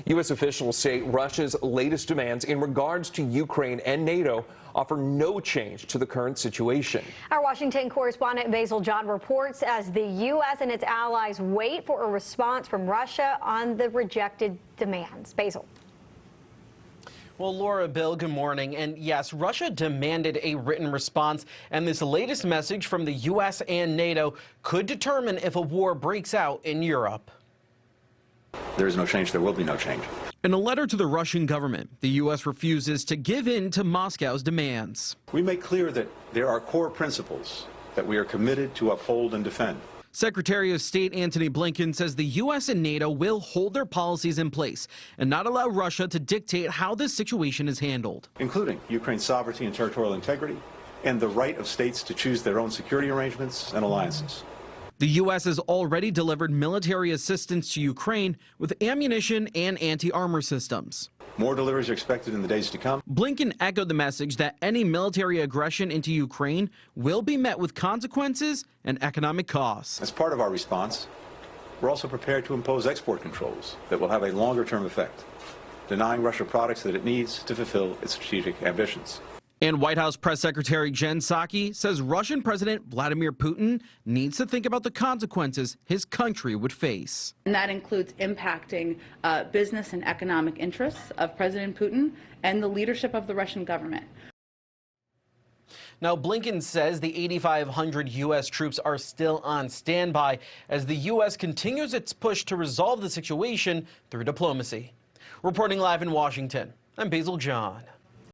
U.S. officials say Russia's latest demands in regards to Ukraine and NATO offer no change to the current situation. Our Washington correspondent Basil John reports as the U.S. and its allies wait for a response from Russia on the rejected demands. Basil. Well, Laura, Bill, good morning. And yes, Russia demanded a written response, and this latest message from the U.S. and NATO could determine if a war breaks out in Europe. There is no change. There will be no change. In a letter to the Russian government, the U.S. refuses to give in to Moscow's demands. We make clear that there are core principles that we are committed to uphold and defend. Secretary of State Antony Blinken says the U.S. and NATO will hold their policies in place and not allow Russia to dictate how this situation is handled, including Ukraine's sovereignty and territorial integrity and the right of states to choose their own security arrangements and alliances. The U.S. has already delivered military assistance to Ukraine with ammunition and anti-armor systems. More deliveries are expected in the days to come. Blinken echoed the message that any military aggression into Ukraine will be met with consequences and economic costs. As part of our response, we're also prepared to impose export controls that will have a longer-term effect, denying Russia products that it needs to fulfill its strategic ambitions. And White House Press Secretary Jen Psaki says Russian President Vladimir Putin needs to think about the consequences his country would face. And that includes impacting business and economic interests of President Putin and the leadership of the Russian government. Now, Blinken says the 8,500 U.S. troops are still on standby as the U.S. continues its push to resolve the situation through diplomacy. Reporting live in Washington, I'm Basil John.